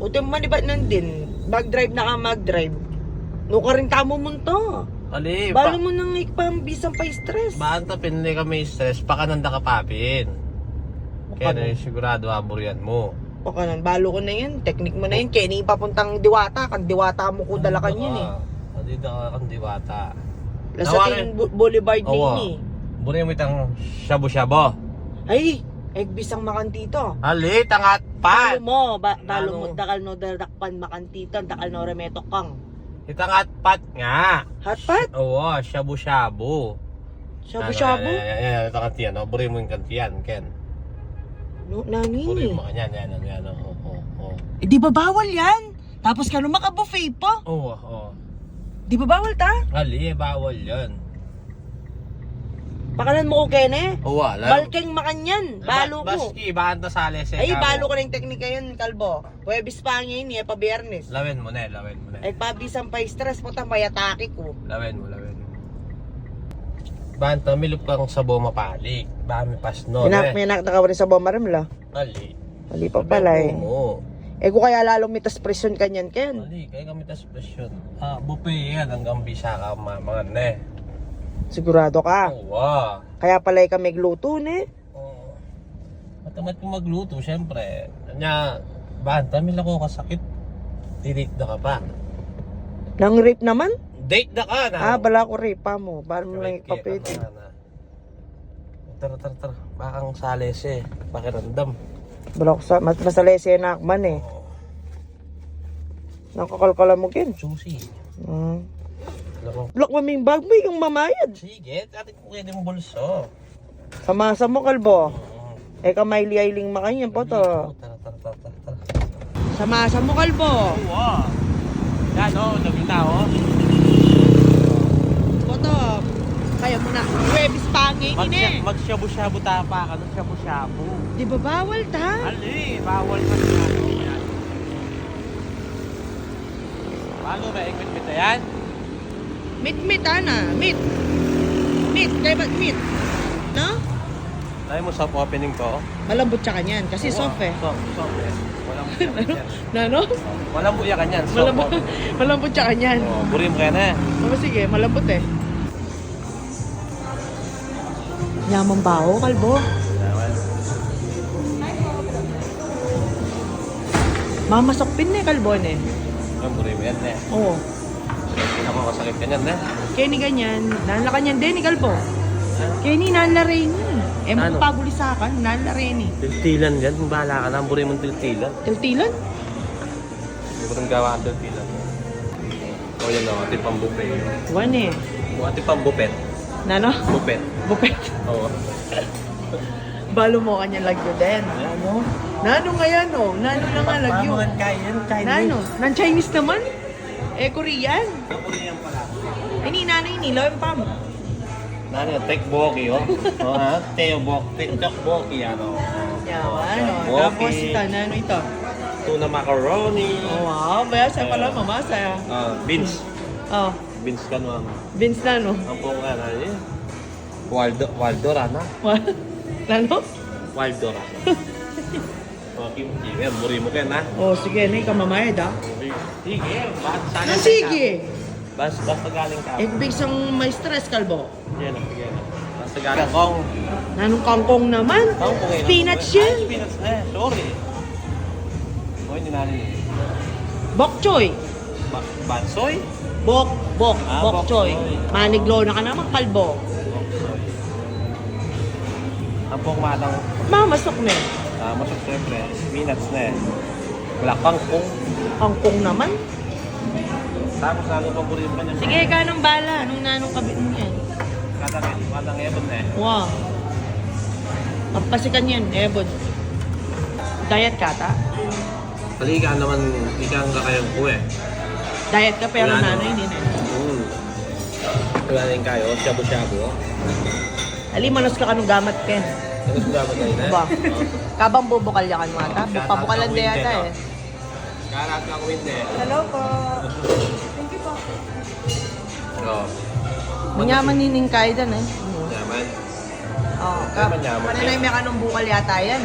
O tayo manibat nandin. Mag-drive na ka mag-drive. No ka rin tamo mo to. Ali, Balo mo nang ikpambisang pa stress. Baanta pinili kami stress, pakananda ka papin. Kaya na sigurado aburian mo. O kanan, balo ko na yun. Technique mo na yun. Kaya papuntang Diwata. Kan Diwata mo ko dala kanyan eh. Dito ka kang Diwata. Lasating Boulevard na yun eh. Buri mo itang shabu-shabo. Ay, bisang makantito. Ali, tangat Balo pat. mo, balo mo, dakal no dadakpan makantito, dakal no remeto kang. Itangat pat nga. Hotpot? Oo, shabu-shabu. Shabu-shabu? Yan, ito kantiyan. Buri mo yung kantiyan, Ken. No, nani? Buri mo kanyan, yan. Oo. Eh, di ba bawal yan? Tapos ka maka-buffet pa? Oo. Di ba bawal ta? Ali, bawal yan. Pakanan mo ko kene? Oo, alam. Balkeng makanyan. Balo ko. Baski, bahan to sales eh. Ay, balo ko na yung teknika yun, kalbo. Huwebis pa ngayon eh, pa biyernes. Lawen mo na. Ay, pabisang pa stress po tang payatake ko. Lawen mo. Bahan to, milup kang sabo mapalik. Bahan may pasno. May nakataka rin sa bomaram la. Ali. Ali pa pala eh. Oo. Eh, kung kaya lalong mitas presyon kanyan, Ken. Ali, kaya kami tas presyon. Buffet yan hanggang bisa ka mga ne. Sigurado ka. Oo. Kaya pala kami gluto, ne? Oo. Matamat kong magluto, syempre. Kanya, bahan to, may lako ka sakit. Didate na ka pa. Nang rape naman? Date na ka na. Bala ko rape pa mo. Bala mo lang ikapit. Tara. Bakang sales eh. Pakiramdam. Bala ko sa, masalese na akman eh. Nakakalkala mo, Ken. Susi. Lako. Blok mo may bag mo, yung mamayad. Sige, atin ko kayo yung bulso. Samasa mo, kalbo. Eh, kamay liayling makanyan po to. Tara. Samasa mo, kalbo. Oo. Yan o, dami na o. Poto, kaya mo na. Huwebis pangin, ine. Mag-shabu-shabu tapa ka ng shabu-shabu. Di ba bawal ta? Ali, bawal ka na. Paano ba? Ikot-ikot na yan? Meet, ana. Meet. Kaya ba't meet? No? Tayo mo soft opening ko. Malambot siya kanyan. Kasi soft eh. Soft eh. Walang buya kanyan. Nano? Walang buya kanyan. Soft opening. Malambot siya kanyan. Buri mo kaya na. Sige, malambot eh. Yamang bao, kalbo. Mamasokpin na kalbo eh. Buri mo yan eh. Oo. Ako kasakit kanyan eh. Kaya ni ganyan, nanla kanyan din ni kalbo. Kaya ni nanla rin ni. Eh, Ano? magpapaguli sa akin, nanla rin ni. Tiltilan yan. Kung bahala ka na. Buri mo tiltilan. Tiltilan? Hindi ko rin gawa ang tiltilan. O yan o. Ati pang buffet. Wan eh. O ati pang buffet. Nano? Buffet. Bupet. Oo. Balo mo kanya lagyo din. Ano? Nano nga yan oh. Nano na nga lagyo. Kayan, Nano? Nan-Chinese naman? Eh, Korean. Korean pala. Eh, ni nanay ni Loem Pam. Nani, tek boki oh. Oh ha, teo bok, tiktok boki ano. Yaman oh. Tapos ito, nano ito? Tuna macaroni. Oh, wow. Baya sa pala mamasa. Beans. Oh, Beans kanu ano. beans nano? Ang pong ano eh. Waldo rana. Nano? Waldo rana. Oh, kimchi. Yan, muri mo kaya na. Oh, sige. Nay, kamamayad ah. Sige, sana. Sige. Basta galing ka. Eh, bigsang may stress kalbo. Yan, sige. Basta galing kong. Nanong kangkong naman? Spinach yan. Spinach eh, sorry. Oh, hindi nanin. Bok choy. Bansoy? Bok bok choy. choy. Maniglo na ka naman kalbo. Ang pong matang Mamasok na. masuk siyempre, peanuts na eh. Wala kangkong. Kangkong naman? Tapos ano paborito ka niya? Sige, kanong bala. Anong nanong kabit mo yan? Katang ebon na eh. Wow. Pagpasikan yan, ebod. Diet ka ta? Paligaan naman, ikang kakayang ko eh. Diet ka pero Wala nanay hindi na. Wala na yung kayo, shabu-shabu. Ali, manos ka kanong gamat ken. Tapos dapat tayo na. Ba? Kabang bubukal yan mo ata. Pabukalan din yata eh. Karat na ko hindi. Hello po. Thank you po. Oo. Manyaman nining kaidan eh. Yaman. Oo. Yaman, yaman. Kanina may kanong bukal yata yan.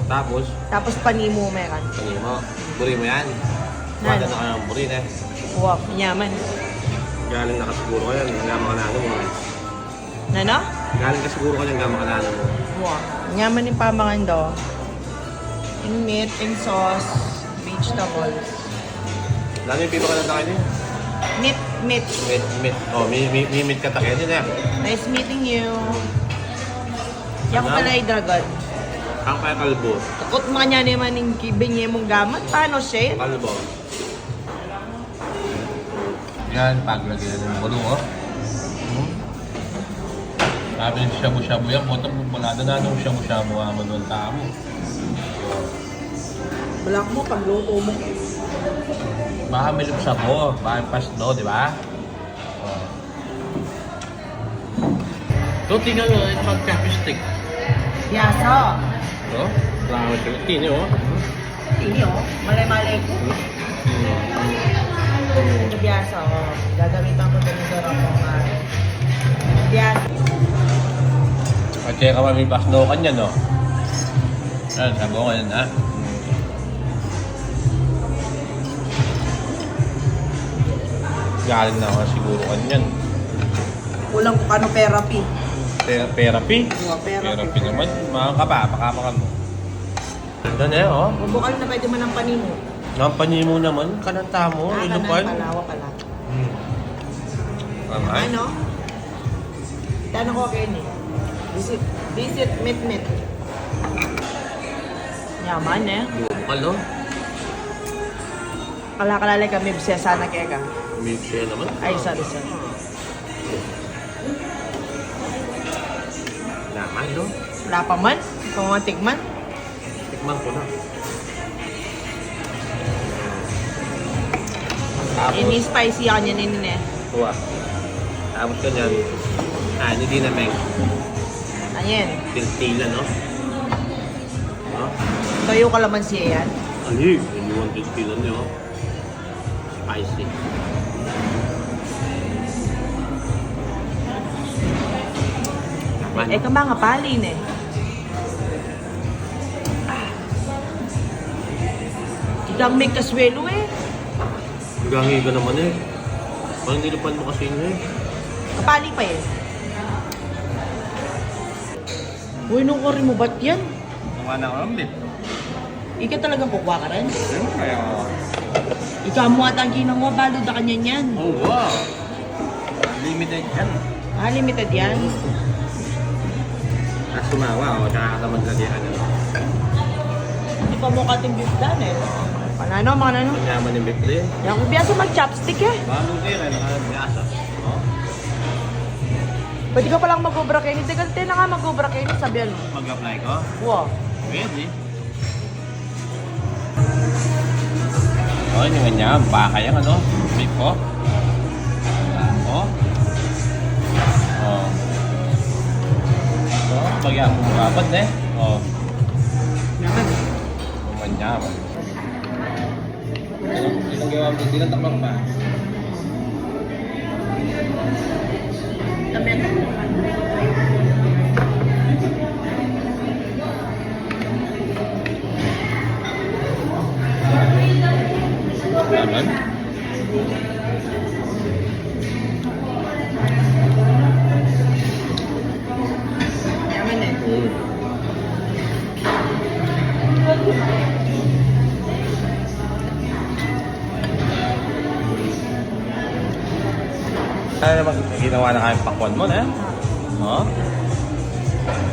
Tapos, Tapos panimo meron. pagin mo. Buri mo yan. Nan. Wala na kayang buri na. Wow, yaman. Galing nakasiguro ka yan. Hanggang makanano mo. Nano? Galing ka siguro ka yan hanggang makanano mo. Wow. Yaman yung pamangan do. In meat, in sauce, vegetables. Lalo yung pipa ka na tayo niya. Meat, meat. Meat. Oh, may meat ka tayo niya. Nice meeting you. Yan ko pala yung dragon. Ang kaya kalbo. Takot mga niya naman yung kibinye mong gamat. Paano siya? Kalbo. Yan, paglagyan ng bulo, oh. Sabi ng shabu-shabu yan, kung wala na nung shabu-shabu naman ng tamo. Balak mo, pagluto mo. Baka may lupsabo, baka may pasno, di ba? Oh. So, tingnan mo, ito mag-chopstick. Yasa. No? Wala ka siya. Tini, oh. Inyo, malay-malay ko. Ito biyasa, oh. Gagamitan ko din ito rin mga biyasa. Pag-check ka may pasno ka niya, no? Yan, sabo ka yan, ha? Galing na ako siguro ka niyan. Kulang ko kano therapy. Therapy? Oo, therapy. Therapy naman. Mahal ka pa, pakamakan mo. Ganda na, oh. Bubukal na pwede mo ng panimo. Nampani mo naman, kananta mo, ilupan. Palawa pala. Tama. Ano? Tano ko kayo ni. Visit, meet. Yaman eh. Bukal, oh. Kala-kalalay kami siya sana kaya ka. Milk siya naman. Ay, sorry. Naman, no? Wala pa man. Pumatik man. Tikman ko na. Tapos, Ini spicy ako niyan ini eh. kuha. Tapos ganyan. Hindi na may Ayan. tiltila, no? No? Toyo kalamansi yan. Hindi yung tiltila niyo. Spicy. Naman. Eh, kamanga palin eh. Ikang may kaswelo eh. Gangi ka naman eh. Parang nilupan mo kasi niya eh. Kapali pa eh. Uy, nung kori mo ba't yan? Naman ako ng bit. Ika talagang kukuha ka rin? Kaya ako. Ikaw mo at ang ginang mo, balo da kanya yan. Oh, wow. Limited yan. Ah, limited yan. Tapos sumawa ako, tsaka katamad lagi ano. Hindi pa mo kating beef dan eh. Panano, mga nano. Manyaman yung bifle. Yan ko biyasa mag-chopstick eh. Bago kayo rin, nakabiyasa. Oh. Pwede ka palang mag-obra kayo. Hindi ka na nga mag-obra kayo. Sabihan mo. Mag-apply ko? Wow. Pwede. Oh, yung ganyan. Baka yung ano, beef ko. Oh. Oh. So, bagyan mo rapat eh. Oh. Naman. Yung manyaman. Ilang gawa mo? Ilang takbang pa? Tamen. Naman? Yaman eh. Ano naman ginawa na kayong pakwan mo na? Oh?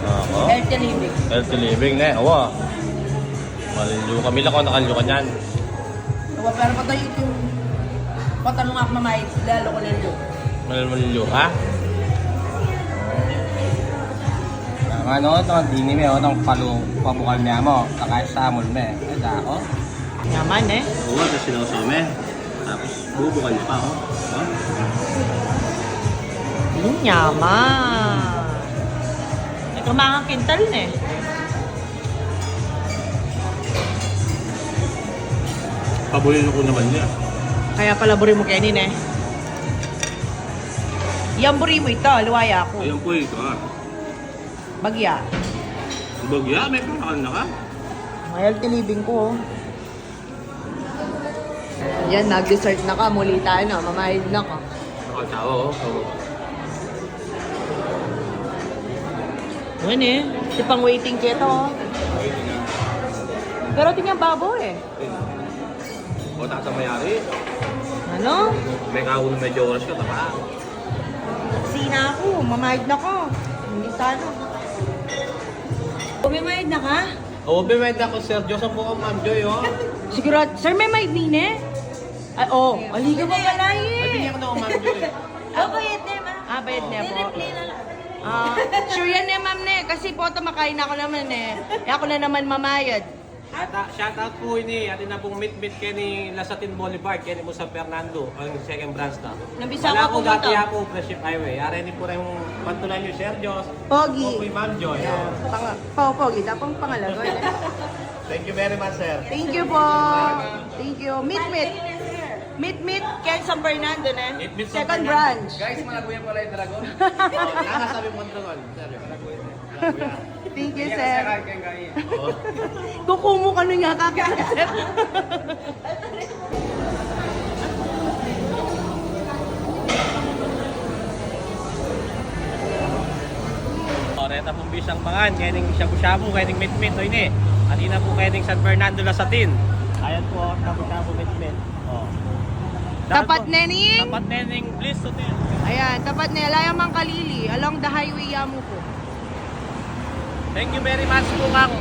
Oo. Healthy living. Healthy living na. Oo. Malinlo kami lang kung nakanlo ka niyan. Pero pa tayo yung patanong ako mamay, lalo ko nilo. Malinlo ka? Ano, itong dini mo, itong pabukal niya mo. Takay sa amol mo eh. Ito ako. Yaman eh. Oo, ito sinasome. Tapos bubukal niya pa, oh. Yaman. Ito mga kintal na eh. Paboyin ko naman niya. Kaya pala buri mo kainin eh. Yan buri mo ito, luwaya ako. Ayun po ito, ah. Bagya. Bagya, may panakan na ka? Healthy living ko. Yan, nag-dessert na ka. Muli tayo na. Mamahid na ka. Ako, tao. Yan eh. Di pang waiting kita oh. Pero tingnan babo eh. O, taka sa mayari. Ano? May kaulo medyo oras ka, tapa. Sina ako. Mamahid na ka. Hindi sana. Mamahid na ka? Oo, bimend ako, Sir Diyos. Ang buka, Ma'am Joy, oh. Siguro, sir, may mahid nine? Ay, oh. Aliga pa pala Ay, eh. binigyan ko na ako, Ma'am Joy. Bayad na ma. Bayad niya po. Replay na lang. Sure yan eh, ma'am ne. Kasi po ito makain ako naman eh. Ako na naman mamayad. Shout out po ini, atin na pong meet kay ni Lasatin Boulevard, kay ni Musa Fernando, ang second branch na. Nabisa Wala ka po pumunta. dati ako, Friendship Highway. Ari ni po rin yung pantulan nyo, Sir Diyos. Pogi. Po po yung Ma'am Joy. oh. Pogi. Tapang pangalagoy. Thank you very much, sir. Thank you po. Thank you. Meet kay San Fernando na. Meet San Second Fernando. branch. Guys, malaguya pala yung dragon. Nakasabi mo ang dragon. Sir, malaguya. Thank you, sir. Oo. Kukumo ka nun nga kakasip. Oreta pong bisang mangan, kaya ning shabu-shabu, kaya ning meat, o ini. Alina po kaya ning San Fernando Lasatin. Ayan po, shabu-shabu, meat. Oh. Tapat nening. Tapat nening, please to tell. Ayan, tapat na Layang Mangkalili. Along the highway Yamu po. Thank you very much po kang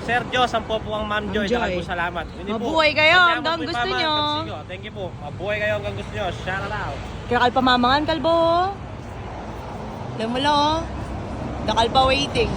Sir Diyos, ang po ang Ma'am Joy. Joy. Maraming po salamat. Hindi po. Mabuhay kayo Kanya hanggang po, gusto Mama, nyo. Kapsigo. Thank you po. Mabuhay kayo hanggang gusto nyo. Shout out. Kaya kalpa mamangan kalbo. Alam mo lang oh. Dakal pa waiting.